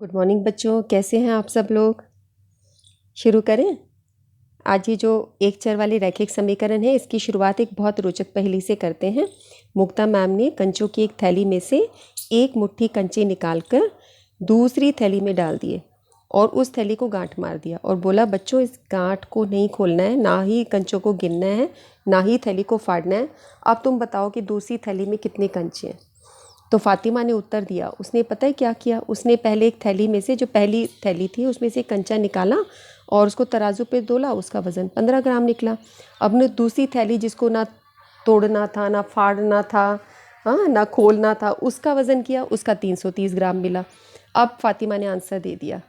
Good morning बच्चों, कैसे हैं आप सब लोग। शुरू करें। आज ये जो एक चर वाले रैखिक समीकरण है, इसकी शुरुआत एक बहुत रोचक पहेली से करते हैं। मुक्ता मैम ने कंचों की एक थैली में से एक मुट्ठी कंचे निकालकर दूसरी थैली में डाल दिए और उस थैली को गांठ मार दिया और बोला, बच्चों इस गांठ को नहीं खोलना है, ना ही कंचों को गिनना है, ना ही थैली को फाड़ना है। अब तुम बताओ कि दूसरी थैली में कितने कंचे हैं। तो फातिमा ने उत्तर दिया। उसने पता है क्या किया, उसने पहले एक थैली में से, जो पहली थैली थी उसमें से कंचा निकाला और उसको तराजू पे तोला, उसका वज़न 15 ग्राम निकला। अब ने दूसरी थैली, जिसको ना तोड़ना था, ना फाड़ना था, हाँ, ना खोलना था, उसका वज़न किया, उसका 330 ग्राम मिला। अब फातिमा ने आंसर दे दिया।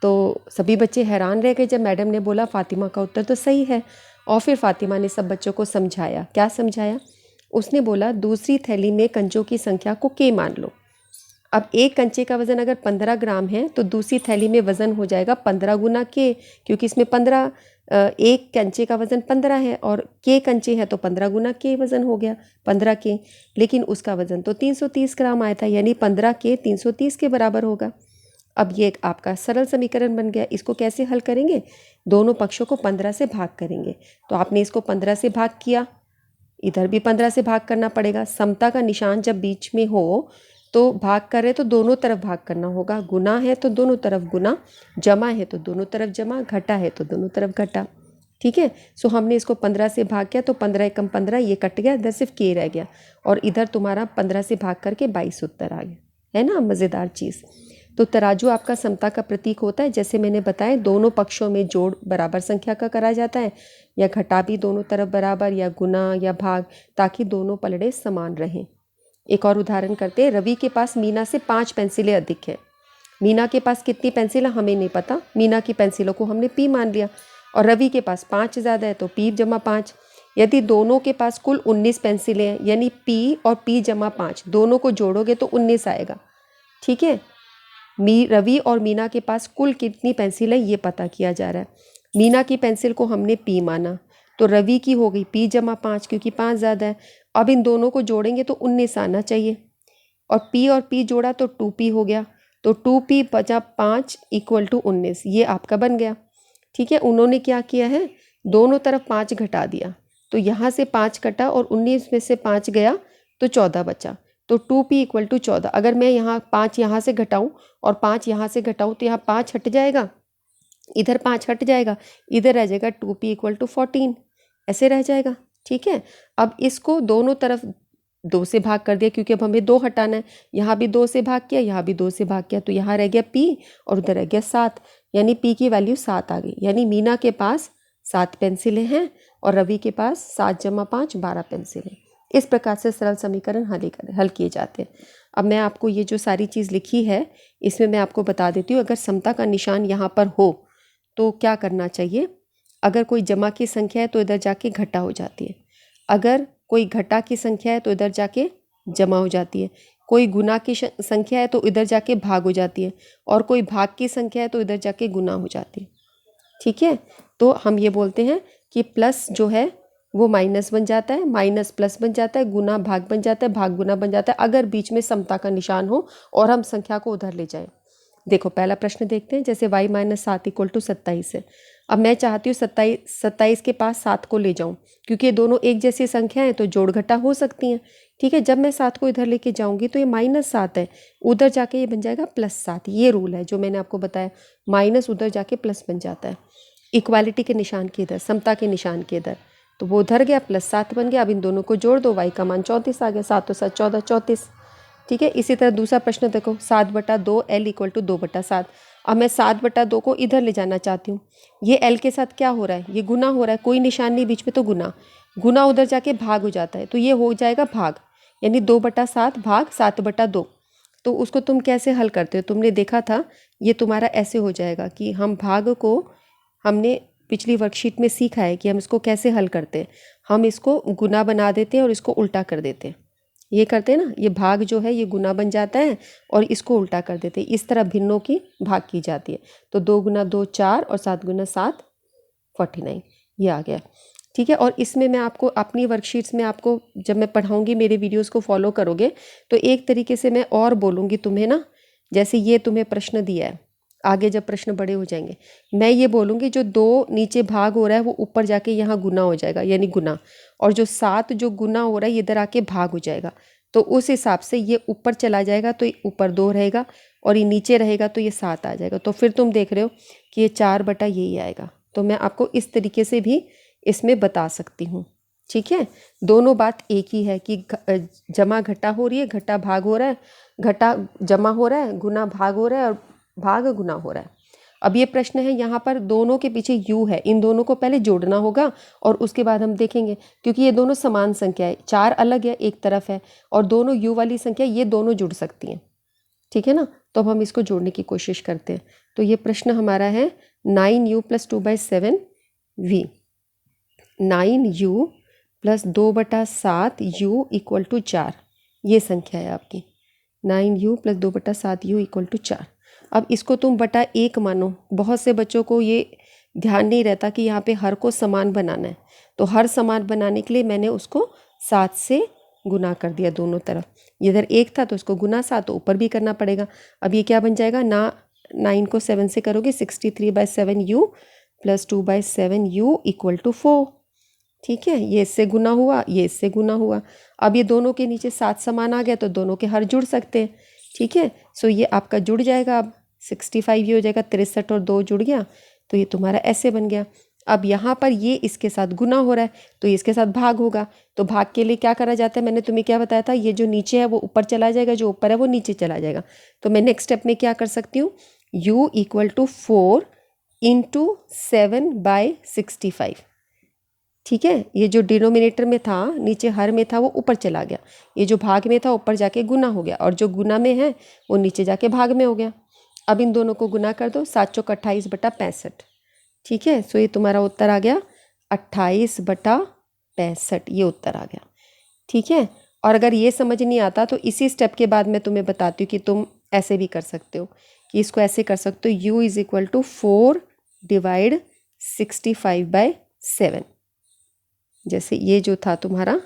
तो सभी बच्चे हैरान रह गए जब मैडम ने बोला फातिमा का उत्तर तो सही है। और फिर फातिमा ने सब बच्चों को समझाया। क्या समझाया? उसने बोला, दूसरी थैली में कंचों की संख्या को के मान लो। अब एक कंचे का वज़न अगर 15 ग्राम है तो दूसरी थैली में वज़न हो जाएगा 15 गुना के, क्योंकि इसमें 15, एक कंचे का वज़न 15 है और के कंचे हैं तो 15 गुना के वज़न हो गया 15 के। लेकिन उसका वज़न तो 330 ग्राम आया था, यानी 15 के 330 के बराबर होगा। अब ये एक आपका सरल समीकरण बन गया। इसको कैसे हल करेंगे? दोनों पक्षों को 15 से भाग करेंगे। तो आपने इसको 15 से भाग किया, इधर भी 15 से भाग करना पड़ेगा। समता का निशान जब बीच में हो तो भाग कर रहे तो दोनों तरफ भाग करना होगा। गुना है तो दोनों तरफ गुना, जमा है तो दोनों तरफ जमा, घटा है तो दोनों तरफ घटा। ठीक है। सो हमने इसको 15 से भाग किया तो 15 एकम 15, ये कट गया, इधर सिर्फ के रह गया और इधर तुम्हारा 15 से भाग करके 22 उत्तर आ गया। है ना मज़ेदार चीज़। तो तराजू आपका समता का प्रतीक होता है। जैसे मैंने बताया, दोनों पक्षों में जोड़ बराबर संख्या का करा जाता है, या घटा भी दोनों तरफ बराबर, या गुना या भाग, ताकि दोनों पलड़े समान रहें। एक और उदाहरण करते हैं। रवि के पास मीना से 5 पेंसिलें अधिक हैं। मीना के पास कितनी पेंसिलें हमें नहीं पता, मीना की पेंसिलों को हमने पी मान लिया, और रवि के पास 5 ज़्यादा है तो पी जमा 5। यदि दोनों के पास कुल 19 पेंसिलें हैं, यानी पी और पी जमा 5 दोनों को जोड़ोगे तो 19 आएगा। ठीक है। रवि और मीना के पास कुल कितनी पेंसिल है ये पता किया जा रहा है। मीना की पेंसिल को हमने पी माना तो रवि की हो गई पी जमा 5, क्योंकि 5 ज़्यादा है। अब इन दोनों को जोड़ेंगे तो 19 आना चाहिए, और पी जोड़ा तो 2p हो गया, तो 2p बचा 5 इक्वल टू 19, ये आपका बन गया। ठीक है। उन्होंने क्या किया है, दोनों तरफ 5 घटा दिया, तो यहाँ से 5 कटा और 19 में से 5 गया तो 14 बचा, तो 2p इक्वल टू 14। अगर मैं यहाँ 5 यहाँ से घटाऊँ और 5 यहाँ से घटाऊँ तो यहाँ 5 हट जाएगा, इधर 5 हट जाएगा, इधर रह जाएगा 2p इक्वल टू 14, ऐसे रह जाएगा। ठीक है। अब इसको दोनों तरफ 2 से भाग कर दिया, क्योंकि अब हमें 2 हटाना है। यहाँ भी 2 से भाग किया, यहाँ भी 2 से भाग किया, तो यहाँ रह गया p और उधर रह गया 7, यानी p की वैल्यू 7 आ गई। यानी मीना के पास 7 पेंसिलें हैं और रवि के पास 7 जमा 5 12 पेंसिलें। इस प्रकार से सरल समीकरण हल किए जाते हैं। अब मैं आपको ये जो सारी चीज़ लिखी है, इसमें मैं आपको बता देती हूँ। अगर समता का निशान यहाँ पर हो तो क्या करना चाहिए। अगर कोई जमा की संख्या है तो इधर जाके घटा हो जाती है, अगर कोई घटा की संख्या है तो इधर जाके जमा हो जाती है, कोई गुना की संख्या है तो इधर जाके भाग हो जाती है, और कोई भाग की संख्या है तो इधर जाके गुना हो जाती है। ठीक है। तो हम ये बोलते हैं कि प्लस जो है वो माइनस बन जाता है, माइनस प्लस बन जाता है, गुना भाग बन जाता है, भाग गुना बन जाता है, अगर बीच में समता का निशान हो और हम संख्या को उधर ले जाएं। देखो पहला प्रश्न देखते हैं। जैसे y माइनस 7 इक्वल टू 27 है। अब मैं चाहती हूँ 27 के पास 7 को ले जाऊँ, क्योंकि ये दोनों एक जैसी संख्या है तो जोड़ घटा हो सकती हैं। ठीक है। जब मैं 7 को इधर लेके जाऊँगी तो ये -7 है, उधर जाके ये बन जाएगा +7। ये रूल है जो मैंने आपको बताया, माइनस उधर जाके प्लस बन जाता है। इक्वालिटी के निशान के इधर, समता के निशान के इधर, तो वो उधर गया, +7 बन गया। अब इन दोनों को जोड़ दो, y का मान 34 आ गया, 7 और 7 14, 34। ठीक है। इसी तरह दूसरा प्रश्न देखो, 7/2 L इक्वल टू 2/7। अब मैं 7/2 को इधर ले जाना चाहती हूँ। ये L के साथ क्या हो रहा है, ये गुना हो रहा है, कोई निशान नहीं बीच में, तो गुना, गुना उधर जाके भाग हो जाता है, तो ये हो जाएगा भाग, यानी 2/7 भाग 7/2। तो उसको तुम कैसे हल करते हो, तुमने देखा था, ये तुम्हारा ऐसे हो जाएगा कि हम भाग को, हमने पिछली वर्कशीट में सीखा है कि हम इसको कैसे हल करते हैं। हम इसको गुना बना देते हैं और इसको उल्टा कर देते हैं। ये करते हैं ना, ये भाग जो है ये गुना बन जाता है और इसको उल्टा कर देते हैं। इस तरह भिन्नों की भाग की जाती है। तो 2 गुना 2 4 और 7 गुना 7 49, ये आ गया। ठीक है। और इसमें मैं आपको अपनी वर्कशीट्स में, आपको जब मैं पढ़ाऊँगी, मेरे वीडियोज़ को फॉलो करोगे तो एक तरीके से मैं और बोलूँगी तुम्हें ना, जैसे ये तुम्हें प्रश्न दिया है, आगे जब प्रश्न बड़े हो जाएंगे मैं ये बोलूँगी जो 2 नीचे भाग हो रहा है वो ऊपर जाके यहाँ गुना हो जाएगा, यानी गुना, और जो 7 जो गुना हो रहा है ये इधर आके भाग हो जाएगा। तो उस हिसाब से ये ऊपर चला जाएगा तो ये ऊपर 2 रहेगा, और ये नीचे रहेगा तो ये 7 आ जाएगा। तो फिर तुम देख रहे हो कि ये 4 बटा यही आएगा। तो मैं आपको इस तरीके से भी इसमें बता सकती हूँ। ठीक है, दोनों बात एक ही है कि जमा घटा हो रही है, घटा भाग हो रहा है, घटा जमा हो रहा है, गुना भाग हो रहा है, और भाग गुना हो रहा है। अब ये प्रश्न है, यहाँ पर दोनों के पीछे u है, इन दोनों को पहले जोड़ना होगा और उसके बाद हम देखेंगे, क्योंकि ये दोनों समान संख्या है, 4 अलग है एक तरफ है, और दोनों u वाली संख्या ये दोनों जुड़ सकती हैं। ठीक है ना, तो अब हम इसको जोड़ने की कोशिश करते हैं। तो ये प्रश्न हमारा है 9u + 2/7v, 9u + 2/7u = 4, ये संख्या है आपकी। 9u + 2/7u = 4। अब इसको तुम बटा 1 मानो। बहुत से बच्चों को ये ध्यान नहीं रहता कि यहाँ पे हर को समान बनाना है, तो हर समान बनाने के लिए मैंने उसको 7 से गुना कर दिया दोनों तरफ। इधर 1 था तो उसको गुना 7 तो ऊपर भी करना पड़ेगा। अब ये क्या बन जाएगा, 9 को 7 से करोगे 63/7u + 2/7u = 4। ठीक है, ये इससे गुना हुआ, ये इससे गुना हुआ। अब ये दोनों के नीचे 7 समान आ गया तो दोनों के हर जुड़ सकते हैं। ठीक है, सो ये आपका जुड़ जाएगा। अब 65 ये हो जाएगा, 63 और 2 जुड़ गया, तो ये तुम्हारा ऐसे बन गया। अब यहाँ पर ये इसके साथ गुना हो रहा है तो ये इसके साथ भाग होगा। तो भाग के लिए क्या करा जाता है, मैंने तुम्हें क्या बताया था, ये जो नीचे है वो ऊपर चला जाएगा, जो ऊपर है वो नीचे चला जाएगा। तो मैं नेक्स्ट स्टेप में क्या कर सकती हूँ, u = 4 × 7/65। ठीक है, ये जो डिनोमिनेटर में था, नीचे हर में था, वो ऊपर चला गया। ये जो भाग में था ऊपर जाके गुना हो गया, और जो गुना में है वो नीचे जाके भाग में हो गया। अब इन दोनों को गुना कर दो, 7 × 28/65। ठीक है, सो ये तुम्हारा उत्तर आ गया 28/65, ये उत्तर आ गया। ठीक है, और अगर ये समझ नहीं आता तो इसी स्टेप के बाद मैं तुम्हें बताती हूँ कि तुम ऐसे भी कर सकते हो, कि इसको ऐसे कर सकते हो, u = 4 / 65/7। जैसे ये जो था तुम्हारा,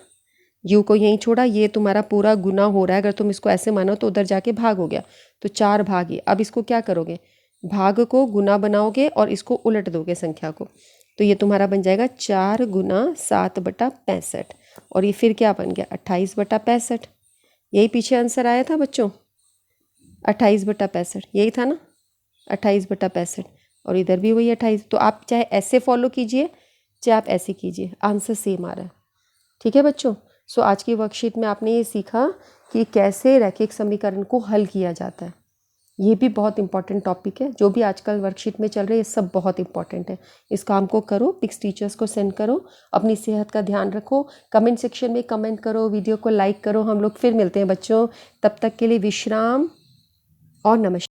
u को यहीं छोड़ा, ये तुम्हारा पूरा गुना हो रहा है। अगर तुम इसको ऐसे मानो तो उधर जाके भाग हो गया, तो 4 भाग। अब इसको क्या करोगे, भाग को गुना बनाओगे और इसको उलट दोगे संख्या को, तो ये तुम्हारा बन जाएगा 4 × 7/65, और ये फिर क्या बन गया, 28/65। यही पीछे आंसर आया था बच्चों, 28/65 यही था ना, 28/65, और इधर भी वही 28। तो आप चाहे ऐसे फॉलो कीजिए, चाहे आप ऐसे कीजिए, आंसर सेम आ रहा है। ठीक है बच्चों, सो आज की वर्कशीट में आपने ये सीखा कि कैसे रैखिक समीकरण को हल किया जाता है। ये भी बहुत इंपॉर्टेंट टॉपिक है, जो भी आजकल वर्कशीट में चल रही है सब बहुत इंपॉर्टेंट है। इस काम को करो, पिक्स टीचर्स को सेंड करो, अपनी सेहत का ध्यान रखो, कमेंट सेक्शन में कमेंट करो, वीडियो को लाइक करो। हम लोग फिर मिलते हैं बच्चों, तब तक के लिए विश्राम और नमस्कार।